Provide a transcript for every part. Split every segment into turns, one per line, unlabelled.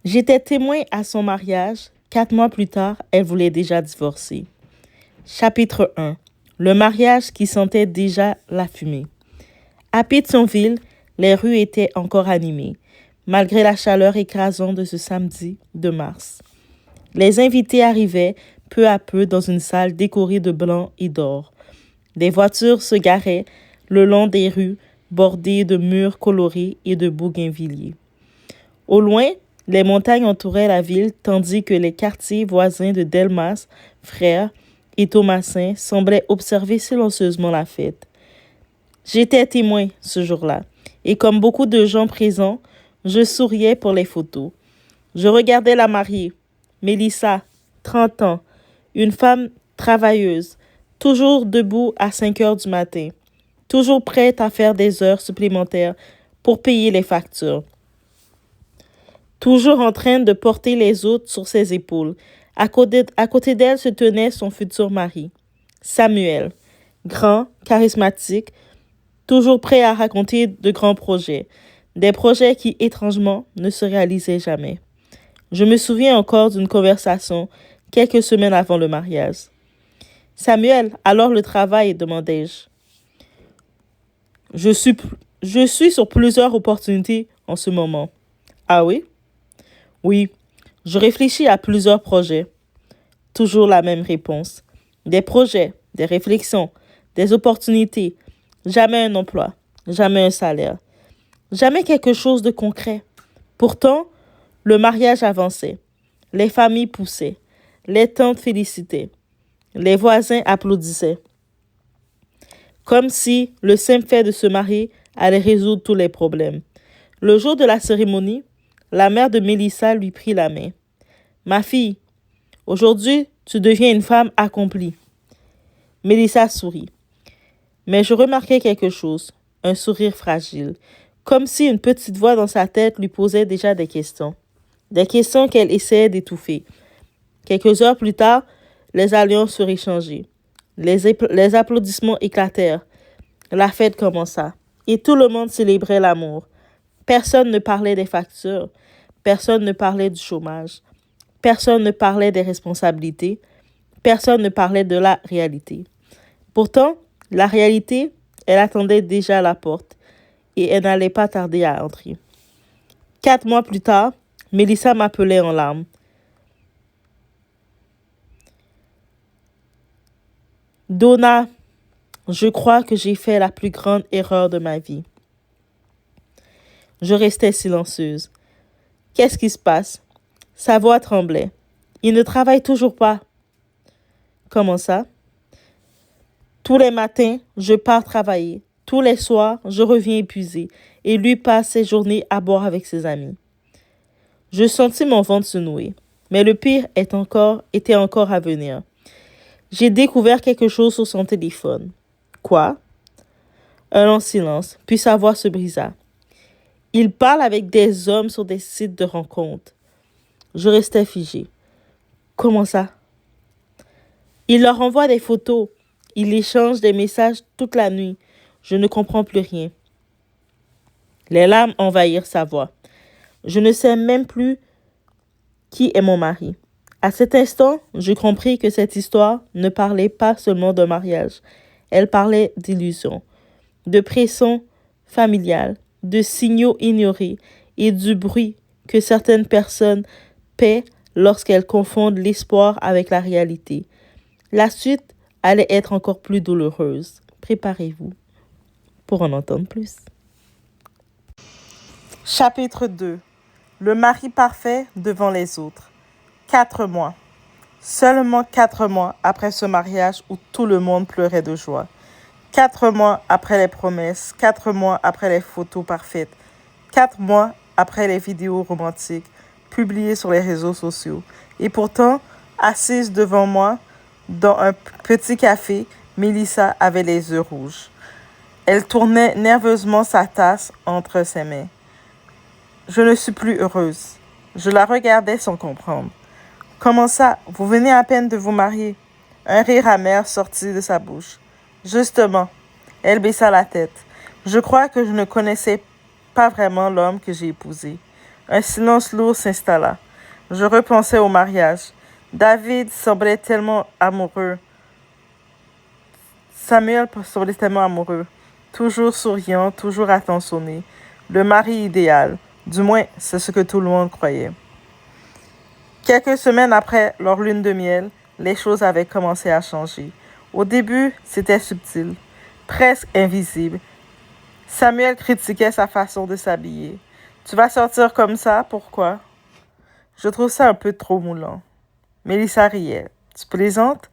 J'étais témoin à son mariage. 4 mois plus tard, elle voulait déjà divorcer. Chapitre 1. Le mariage qui sentait déjà la fumée. À Pétionville, les rues étaient encore animées, malgré la chaleur écrasante de ce samedi de mars. Les invités arrivaient peu à peu dans une salle décorée de blanc et d'or. Des voitures se garaient le long des rues bordées de murs colorés et de bougainvilliers. Au loin, les montagnes entouraient la ville tandis que les quartiers voisins de Delmas, Frères et Thomasin semblaient observer silencieusement la fête. J'étais témoin ce jour-là et comme beaucoup de gens présents, je souriais pour les photos. Je regardais la mariée, Mélissa, 30 ans, une femme travailleuse, toujours debout à 5 heures du matin, toujours prête à faire des heures supplémentaires pour payer les factures, toujours en train de porter les autres sur ses épaules. À côté d'elle se tenait son futur mari, Samuel, grand, charismatique, toujours prêt à raconter de grands projets, des projets qui, étrangement, ne se réalisaient jamais. Je me souviens encore d'une conversation quelques semaines avant le mariage. Samuel, alors le travail, demandai-je. Je suis, je suis sur plusieurs opportunités en ce moment. Ah oui? Oui, je réfléchis à plusieurs projets. Toujours la même réponse. Des projets, des réflexions, des opportunités. Jamais un emploi, jamais un salaire, jamais quelque chose de concret. Pourtant, le mariage avançait. Les familles poussaient. Les tantes félicitaient. Les voisins applaudissaient. Comme si le simple fait de se marier allait résoudre tous les problèmes. Le jour de la cérémonie, la mère de Mélissa lui prit la main. Ma fille, aujourd'hui, tu deviens une femme accomplie. Mélissa sourit. Mais je remarquai quelque chose, un sourire fragile, comme si une petite voix dans sa tête lui posait déjà des questions qu'elle essayait d'étouffer. Quelques heures plus tard, les alliances furent échangées. Les applaudissements éclatèrent. La fête commença. Et tout le monde célébrait l'amour. Personne ne parlait des factures. Personne ne parlait du chômage. Personne ne parlait des responsabilités. Personne ne parlait de la réalité. Pourtant, la réalité, elle attendait déjà à la porte et elle n'allait pas tarder à entrer. 4 mois plus tard, Mélissa m'appelait en larmes. Donna, je crois que j'ai fait la plus grande erreur de ma vie. Je restais silencieuse. Qu'est-ce qui se passe? Sa voix tremblait. Il ne travaille toujours pas. Comment ça? Tous les matins, je pars travailler. Tous les soirs, je reviens épuisée et lui passe ses journées à boire avec ses amis. Je sentis mon ventre se nouer. Mais le pire était encore à venir. J'ai découvert quelque chose sur son téléphone. Quoi? Un long silence, puis sa voix se brisa. Il parle avec des hommes sur des sites de rencontres. Je restais figée. Comment ça? Il leur envoie des photos. Il échange des messages toute la nuit. Je ne comprends plus rien. Les larmes envahirent sa voix. Je ne sais même plus qui est mon mari. À cet instant, je compris que cette histoire ne parlait pas seulement d'un mariage. Elle parlait d'illusions, de pression familiale, de signaux ignorés et du bruit que certaines personnes paient lorsqu'elles confondent l'espoir avec la réalité. La suite allait être encore plus douloureuse. Préparez-vous pour en entendre plus. Chapitre 2. Le mari parfait devant les autres. 4 mois. Seulement 4 mois après ce mariage où tout le monde pleurait de joie. 4 mois après les promesses, 4 mois après les photos parfaites, 4 mois après les vidéos romantiques publiées sur les réseaux sociaux. Et pourtant, assise devant moi, dans un petit café, Mélissa avait les yeux rouges. Elle tournait nerveusement sa tasse entre ses mains. Je ne suis plus heureuse. Je la regardais sans comprendre. Comment ça, vous venez à peine de vous marier? Un rire amer sortit de sa bouche. Justement, elle baissa la tête. Je crois que je ne connaissais pas vraiment l'homme que j'ai épousé. Un silence lourd s'installa. Je repensais au mariage. David semblait tellement amoureux. Samuel semblait tellement amoureux. Toujours souriant, toujours attentionné. Le mari idéal. Du moins, c'est ce que tout le monde croyait. Quelques semaines après leur lune de miel, les choses avaient commencé à changer. Au début, c'était subtil, presque invisible. Samuel critiquait sa façon de s'habiller. Tu vas sortir comme ça, pourquoi? Je trouve ça un peu trop moulant. Mélissa riait. Tu plaisantes?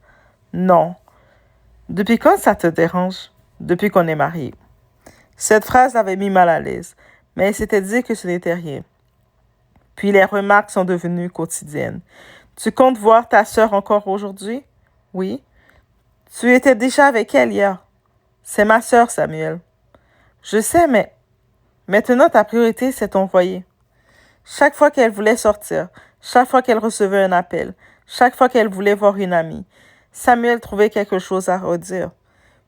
Non. Depuis quand ça te dérange? Depuis qu'on est mariés. Cette phrase l'avait mis mal à l'aise, mais elle s'était dit que ce n'était rien. Puis les remarques sont devenues quotidiennes. Tu comptes voir ta sœur encore aujourd'hui? Oui. Tu étais déjà avec elle hier. C'est ma sœur, Samuel. Je sais, mais maintenant ta priorité, c'est ton foyer. Chaque fois qu'elle voulait sortir, chaque fois qu'elle recevait un appel, chaque fois qu'elle voulait voir une amie, Samuel trouvait quelque chose à redire.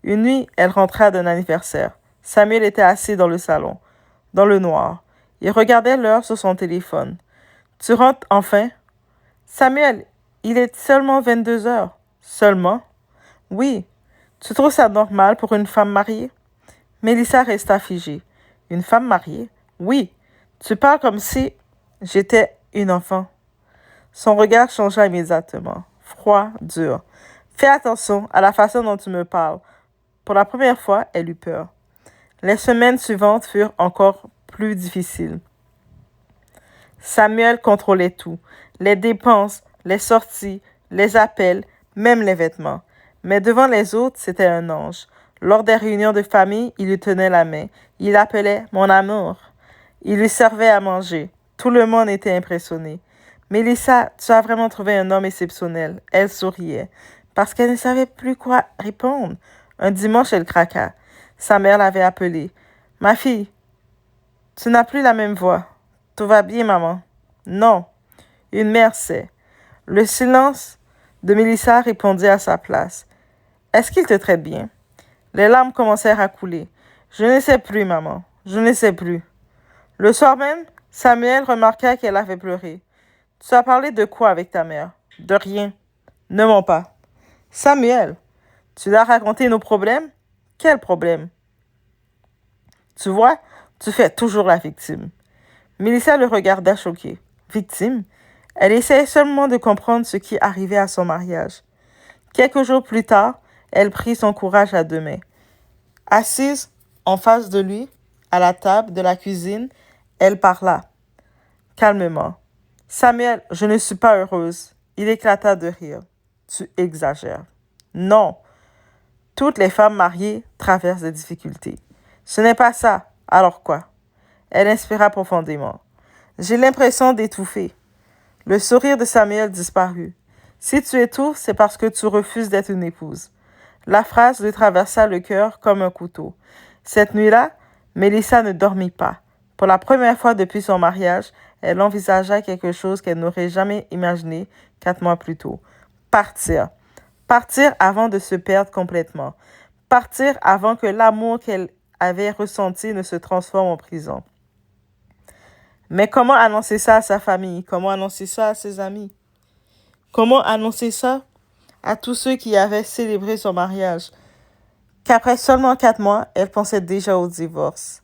Une nuit, elle rentra d'un anniversaire. Samuel était assis dans le salon, dans le noir. Il regardait l'heure sur son téléphone. Tu rentres enfin? Samuel, il est seulement 22 heures. Seulement? Oui. Tu trouves ça normal pour une femme mariée? Mélissa resta figée. Une femme mariée? Oui. Tu parles comme si j'étais une enfant. Son regard changea immédiatement. Froid, dur. Fais attention à la façon dont tu me parles. Pour la première fois, elle eut peur. Les semaines suivantes furent encore plus difficiles. Samuel contrôlait tout. Les dépenses, les sorties, les appels, même les vêtements. Mais devant les autres, c'était un ange. Lors des réunions de famille, il lui tenait la main. Il l'appelait « mon amour ». Il lui servait à manger. Tout le monde était impressionné. Mélissa, tu as vraiment trouvé un homme exceptionnel. Elle souriait, parce qu'elle ne savait plus quoi répondre. Un dimanche, elle craqua. Sa mère l'avait appelée. « Ma fille, tu n'as plus la même voix. Tout va bien, maman? » Non. Une mère sait. Le silence de Mélissa répondit à sa place. « Est-ce qu'il te traite bien? » Les larmes commencèrent à couler. « Je ne sais plus, maman. Je ne sais plus. » Le soir même, Samuel remarqua qu'elle avait pleuré. « Tu as parlé de quoi avec ta mère? »« De rien. »« Ne mens pas. »« Samuel, tu lui as raconté nos problèmes? »« Quels problèmes? »« Tu vois, tu fais toujours la victime. » Mélissa le regarda choquée. Victime? Elle essayait seulement de comprendre ce qui arrivait à son mariage. Quelques jours plus tard, elle prit son courage à deux mains. Assise en face de lui, à la table de la cuisine, elle parla calmement. « Samuel, je ne suis pas heureuse. » Il éclata de rire. « Tu exagères. »« Non. Toutes les femmes mariées traversent des difficultés. »« Ce n'est pas ça. Alors quoi? » Elle inspira profondément. « J'ai l'impression d'étouffer. » Le sourire de Samuel disparut. « Si tu étouffes, c'est parce que tu refuses d'être une épouse. » La phrase lui traversa le cœur comme un couteau. Cette nuit-là, Mélissa ne dormit pas. Pour la première fois depuis son mariage, elle envisagea quelque chose qu'elle n'aurait jamais imaginé 4 mois plus tôt. Partir. Partir avant de se perdre complètement. Partir avant que l'amour qu'elle avait ressenti ne se transforme en prison. Mais comment annoncer ça à sa famille? Comment annoncer ça à ses amis? Comment annoncer ça à tous ceux qui avaient célébré son mariage? Qu'après seulement 4 mois, elle pensait déjà au divorce.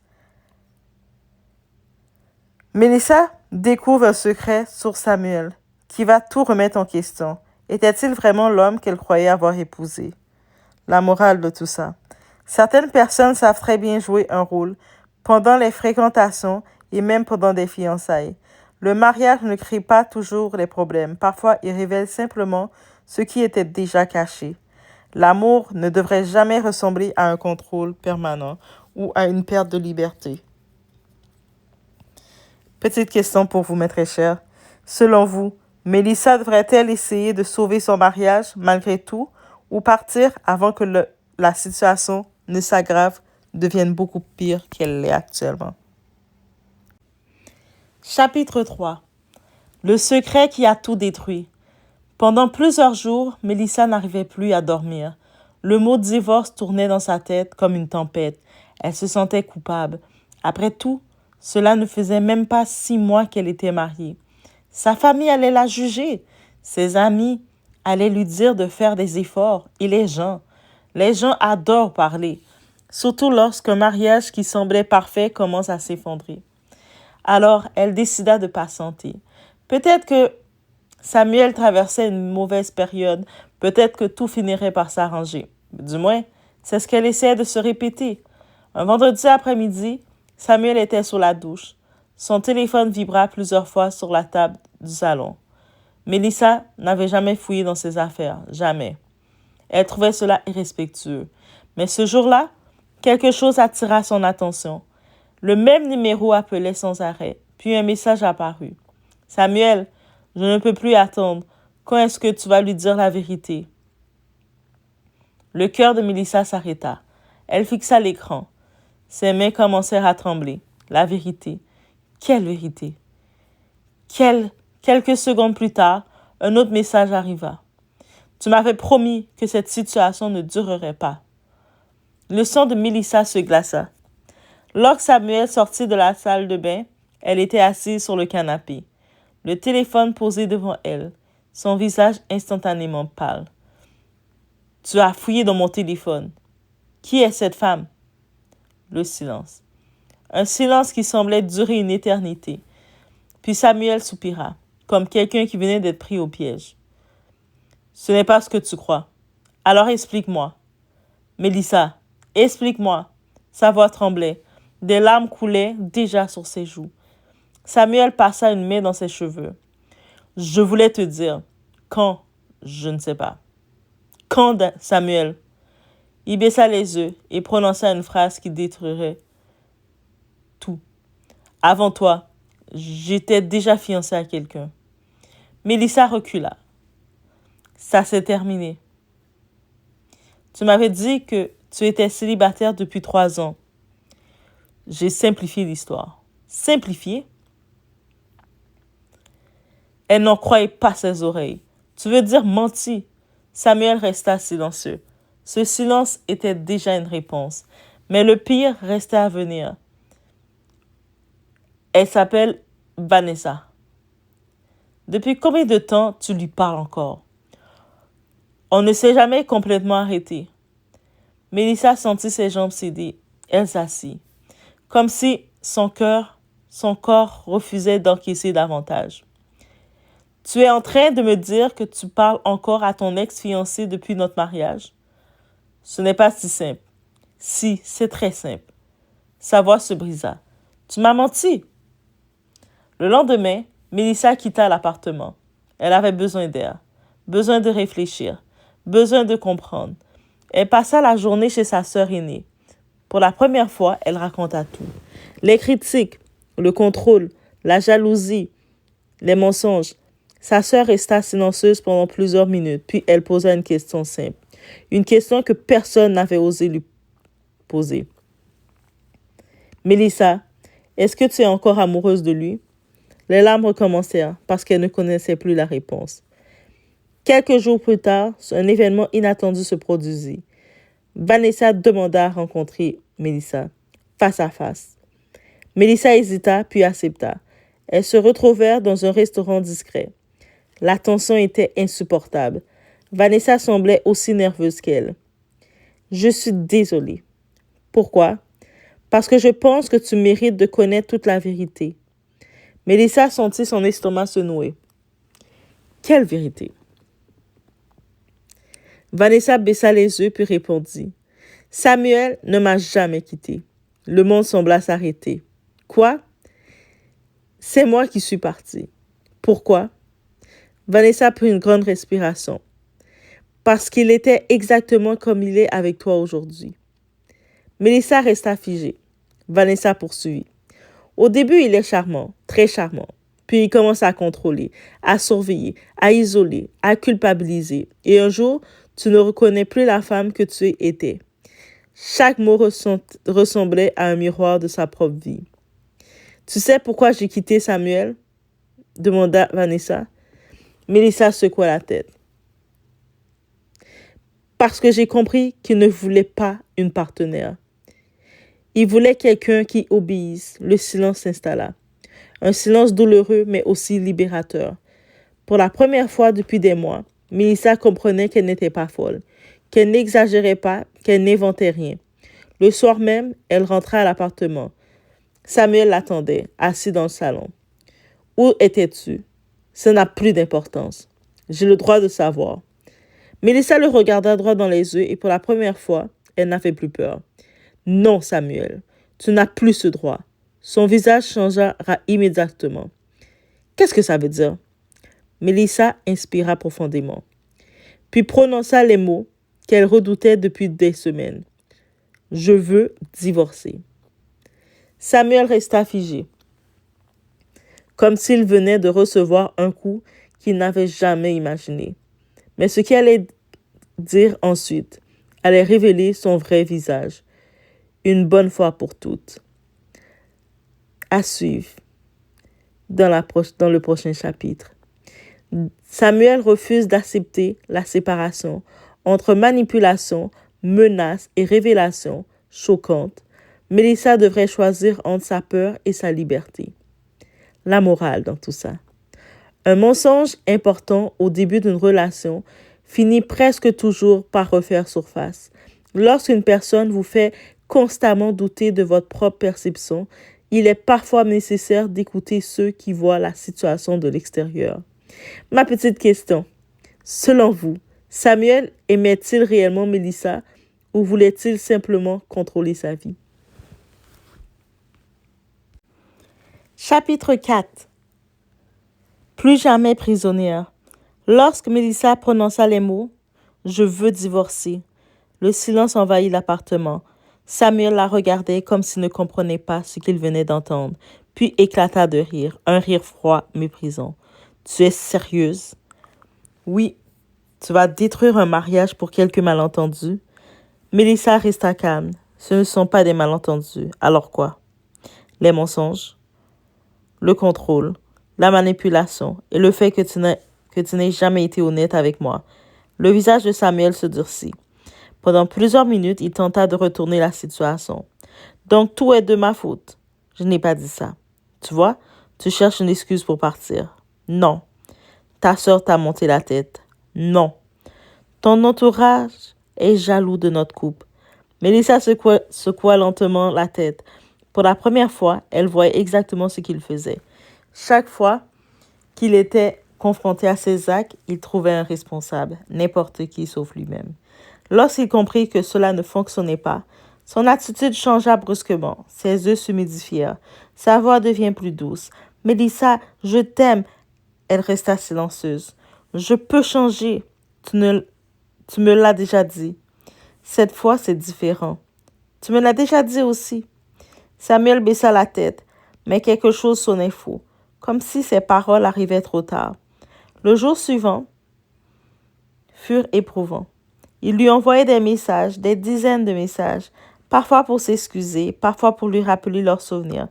Mélissa découvre un secret sur Samuel, qui va tout remettre en question. Était-il vraiment l'homme qu'elle croyait avoir épousé? La morale de tout ça. Certaines personnes savent très bien jouer un rôle pendant les fréquentations et même pendant des fiançailles. Le mariage ne crée pas toujours les problèmes. Parfois, il révèle simplement ce qui était déjà caché. L'amour ne devrait jamais ressembler à un contrôle permanent ou à une perte de liberté. Petite question pour vous, mes très chers. Selon vous, Mélissa devrait-elle essayer de sauver son mariage malgré tout ou partir avant que la situation ne s'aggrave, devienne beaucoup pire qu'elle l'est actuellement? Chapitre 3. Le secret qui a tout détruit. Pendant plusieurs jours, Mélissa n'arrivait plus à dormir. Le mot divorce tournait dans sa tête comme une tempête. Elle se sentait coupable. Après tout, Cela ne faisait même pas 6 mois qu'elle était mariée. Sa famille allait la juger. Ses amis allaient lui dire de faire des efforts. Et les gens adorent parler, surtout lorsqu'un mariage qui semblait parfait commence à s'effondrer. Alors, elle décida de patienter. Peut-être que Samuel traversait une mauvaise période, peut-être que tout finirait par s'arranger. Du moins, c'est ce qu'elle essayait de se répéter. Un vendredi après-midi, Samuel était sous la douche. Son téléphone vibra plusieurs fois sur la table du salon. Mélissa n'avait jamais fouillé dans ses affaires, jamais. Elle trouvait cela irrespectueux. Mais ce jour-là, quelque chose attira son attention. Le même numéro appelait sans arrêt, puis un message apparut. Samuel, je ne peux plus attendre. Quand est-ce que tu vas lui dire la vérité? Le cœur de Mélissa s'arrêta. Elle fixa l'écran. Ses mains commencèrent à trembler. La vérité. Quelle vérité? Quelques secondes plus tard, un autre message arriva. Tu m'avais promis que cette situation ne durerait pas. Le sang de Mélissa se glaça. Lorsque Samuel sortit de la salle de bain, elle était assise sur le canapé, le téléphone posé devant elle, son visage instantanément pâle. Tu as fouillé dans mon téléphone. Qui est cette femme? Le silence. Un silence qui semblait durer une éternité. Puis Samuel soupira, comme quelqu'un qui venait d'être pris au piège. Ce n'est pas ce que tu crois. Alors explique-moi. Mélissa, explique-moi. Sa voix tremblait. Des larmes coulaient déjà sur ses joues. Samuel passa une main dans ses cheveux. Je voulais te dire. Quand? Je ne sais pas. Quand, Samuel? Il baissa les yeux et prononça une phrase qui détruirait tout. Avant toi, j'étais déjà fiancée à quelqu'un. Mélissa recula. Ça s'est terminé. Tu m'avais dit que tu étais célibataire depuis 3 ans. J'ai simplifié l'histoire. Simplifié? Elle n'en croyait pas ses oreilles. Tu veux dire menti? Samuel resta silencieux. Ce silence était déjà une réponse. Mais le pire restait à venir. Elle s'appelle Vanessa. Depuis combien de temps tu lui parles encore? On ne s'est jamais complètement arrêté. Mélissa sentit ses jambes céder. Elle s'assit, comme si son corps refusait d'encaisser davantage. Tu es en train de me dire que tu parles encore à ton ex-fiancé depuis notre mariage? Ce n'est pas si simple. Si, c'est très simple. Sa voix se brisa. Tu m'as menti. Le lendemain, Mélissa quitta l'appartement. Elle avait besoin d'air, besoin de réfléchir, besoin de comprendre. Elle passa la journée chez sa sœur aînée. Pour la première fois, elle raconta tout. Les critiques, le contrôle, la jalousie, les mensonges. Sa sœur resta silencieuse pendant plusieurs minutes, puis elle posa une question simple. Une question que personne n'avait osé lui poser. Mélissa, est-ce que tu es encore amoureuse de lui? Les larmes recommencèrent parce qu'elle ne connaissait plus la réponse. Quelques jours plus tard, un événement inattendu se produisit. Vanessa demanda à rencontrer Mélissa, face à face. Mélissa hésita, puis accepta. Elles se retrouvèrent dans un restaurant discret. La tension était insupportable. Vanessa semblait aussi nerveuse qu'elle. Je suis désolée. Pourquoi? Parce que je pense que tu mérites de connaître toute la vérité. Mélissa sentit son estomac se nouer. Quelle vérité? Vanessa baissa les yeux puis répondit. Samuel ne m'a jamais quitté. Le monde sembla s'arrêter. Quoi? C'est moi qui suis partie. Pourquoi? Vanessa prit une grande respiration. Parce qu'il était exactement comme il est avec toi aujourd'hui. Mélissa resta figée. Vanessa poursuivit. Au début, il est charmant, très charmant. Puis il commence à contrôler, à surveiller, à isoler, à culpabiliser. Et un jour, tu ne reconnais plus la femme que tu étais. Chaque mot ressemblait à un miroir de sa propre vie. Tu sais pourquoi j'ai quitté Samuel? Demanda Vanessa. Mélissa secoua la tête. Parce que j'ai compris qu'il ne voulait pas une partenaire. Il voulait quelqu'un qui obéisse. Le silence s'installa. Un silence douloureux, mais aussi libérateur. Pour la première fois depuis des mois, Mélissa comprenait qu'elle n'était pas folle, qu'elle n'exagérait pas, qu'elle n'inventait rien. Le soir même, elle rentra à l'appartement. Samuel l'attendait, assis dans le salon. Où étais-tu? Ça n'a plus d'importance. J'ai le droit de savoir. Mélissa le regarda droit dans les yeux et pour la première fois, elle n'avait plus peur. Non, Samuel, tu n'as plus ce droit. Son visage changea immédiatement. Qu'est-ce que ça veut dire? Mélissa inspira profondément, puis prononça les mots qu'elle redoutait depuis des semaines. Je veux divorcer. Samuel resta figé, comme s'il venait de recevoir un coup qu'il n'avait jamais imaginé. Mais ce qu'elle allait dire ensuite allait révéler son vrai visage, une bonne fois pour toutes. À suivre dans le prochain chapitre. Samuel refuse d'accepter la séparation entre manipulation, menace et révélation choquante. Mélissa devrait choisir entre sa peur et sa liberté. La morale dans tout ça. Un mensonge important au début d'une relation finit presque toujours par refaire surface. Lorsqu'une personne vous fait constamment douter de votre propre perception, il est parfois nécessaire d'écouter ceux qui voient la situation de l'extérieur. Ma petite question, selon vous, Samuel aimait-il réellement Mélissa ou voulait-il simplement contrôler sa vie? Chapitre 4. Plus jamais prisonnière. Lorsque Mélissa prononça les mots « Je veux divorcer », le silence envahit l'appartement. Samuel la regardait comme s'il ne comprenait pas ce qu'il venait d'entendre, puis éclata de rire, un rire froid, méprisant. « Tu es sérieuse? » « Oui, tu vas détruire un mariage pour quelques malentendus. » Mélissa resta calme. Ce ne sont pas des malentendus. Alors quoi? Les mensonges, le contrôle, la manipulation et le fait que tu n'aies jamais été honnête avec moi. Le visage de Samuel se durcit. Pendant plusieurs minutes, il tenta de retourner la situation. Donc tout est de ma faute. Je n'ai pas dit ça. Tu vois, tu cherches une excuse pour partir. Non. Ta sœur t'a monté la tête. Non. Ton entourage est jaloux de notre couple. Mélissa secoua lentement la tête. Pour la première fois, elle voyait exactement ce qu'il faisait. Chaque fois qu'il était confronté à ses actes, il trouvait un responsable, n'importe qui sauf lui-même. Lorsqu'il comprit que cela ne fonctionnait pas, son attitude changea brusquement. Ses yeux s'humidifièrent. Sa voix devint plus douce. « Mélissa, je t'aime. » Elle resta silencieuse. « Je peux changer. Tu me l'as déjà dit. Cette fois, c'est différent. Tu me l'as déjà dit aussi. » Samuel baissa la tête, mais quelque chose sonnait faux, comme si ses paroles arrivaient trop tard. Le jour suivant furent éprouvants. Il lui envoyait des messages, des dizaines de messages, parfois pour s'excuser, parfois pour lui rappeler leurs souvenirs,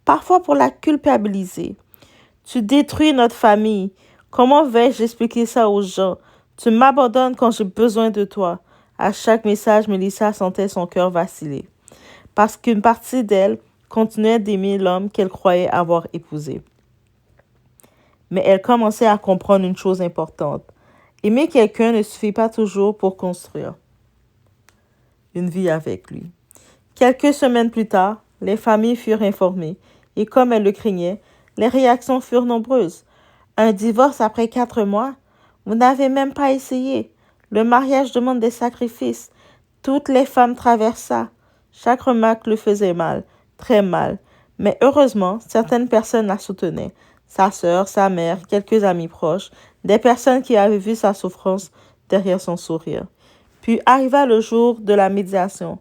parfois pour la culpabiliser. « Tu détruis notre famille. Comment vais-je expliquer ça aux gens? Tu m'abandonnes quand j'ai besoin de toi. » À chaque message, Mélissa sentait son cœur vaciller, parce qu'une partie d'elle continuait d'aimer l'homme qu'elle croyait avoir épousé. Mais elle commençait à comprendre une chose importante. Aimer quelqu'un ne suffit pas toujours pour construire une vie avec lui. Quelques semaines plus tard, les familles furent informées et comme elles le craignaient, les réactions furent nombreuses. Un divorce après 4 mois? Vous n'avez même pas essayé. Le mariage demande des sacrifices. Toutes les femmes traversent ça. Chaque remarque le faisait mal, très mal. Mais heureusement, certaines personnes la soutenaient. Sa sœur, sa mère, quelques amis proches, des personnes qui avaient vu sa souffrance derrière son sourire. Puis arriva le jour de la médiation.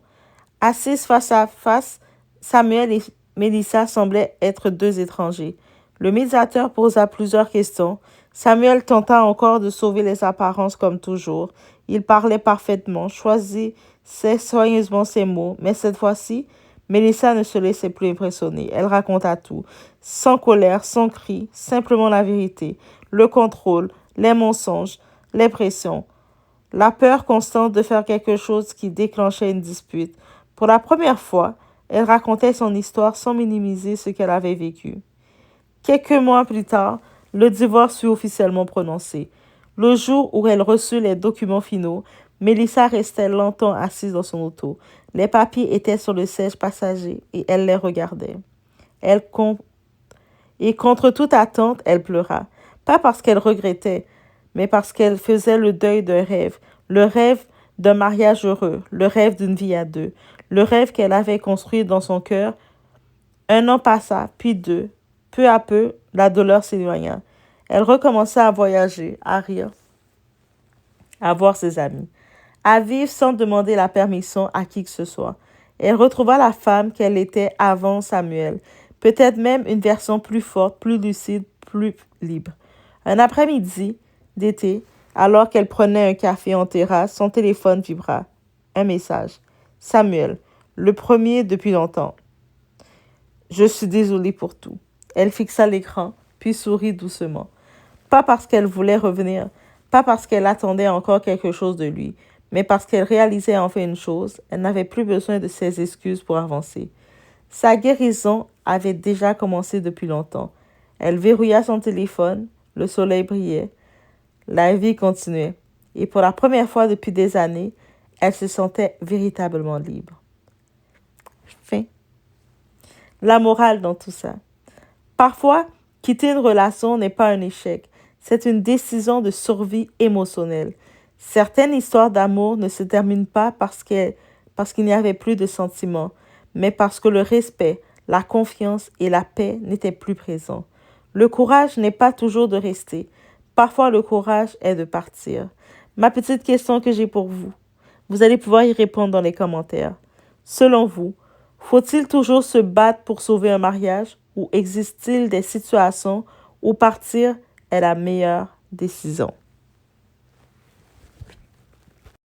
Assises face à face, Samuel et Mélissa semblaient être 2 étrangers. Le médiateur posa plusieurs questions. Samuel tenta encore de sauver les apparences comme toujours. Il parlait parfaitement, choisissait soigneusement ses mots, mais cette fois-ci, Mélissa ne se laissait plus impressionner. Elle raconta tout, sans colère, sans cri, simplement la vérité, le contrôle, les mensonges, les pressions, la peur constante de faire quelque chose qui déclenchait une dispute. Pour la première fois, Elle racontait son histoire sans minimiser ce qu'elle avait vécu. Quelques mois plus tard, le divorce fut officiellement prononcé. Le jour où elle reçut les documents finaux, Melissa restait longtemps assise dans son auto. Les papiers étaient sur le siège passager et elle les regardait. Et contre toute attente, elle pleura. Pas parce qu'elle regrettait, mais parce qu'elle faisait le deuil d'un rêve. Le rêve d'un mariage heureux, le rêve d'une vie à deux, le rêve qu'elle avait construit dans son cœur. Un an passa, puis deux. Peu à peu, la douleur s'éloigna. Elle recommença à voyager, à rire, à voir ses amis, à vivre sans demander la permission à qui que ce soit. Elle retrouva la femme qu'elle était avant Samuel, peut-être même une version plus forte, plus lucide, plus libre. Un après-midi d'été, alors qu'elle prenait un café en terrasse, son téléphone vibra. Un message. Samuel, le premier depuis longtemps. Je suis désolée pour tout. Elle fixa l'écran, puis sourit doucement. Pas parce qu'elle voulait revenir, pas parce qu'elle attendait encore quelque chose de lui, mais parce qu'elle réalisait enfin une chose, elle n'avait plus besoin de ses excuses pour avancer. Sa guérison avait déjà commencé depuis longtemps. Elle verrouilla son téléphone, le soleil brillait, la vie continuait, et pour la première fois depuis des années, elle se sentait véritablement libre. Fin. La morale dans tout ça. Parfois, quitter une relation n'est pas un échec, c'est une décision de survie émotionnelle. Certaines histoires d'amour ne se terminent pas parce qu'il n'y avait plus de sentiments, mais parce que le respect, la confiance et la paix n'étaient plus présents. Le courage n'est pas toujours de rester. Parfois, le courage est de partir. Ma petite question que j'ai pour vous, vous allez pouvoir y répondre dans les commentaires. Selon vous, faut-il toujours se battre pour sauver un mariage ou existe-t-il des situations où partir est la meilleure décision?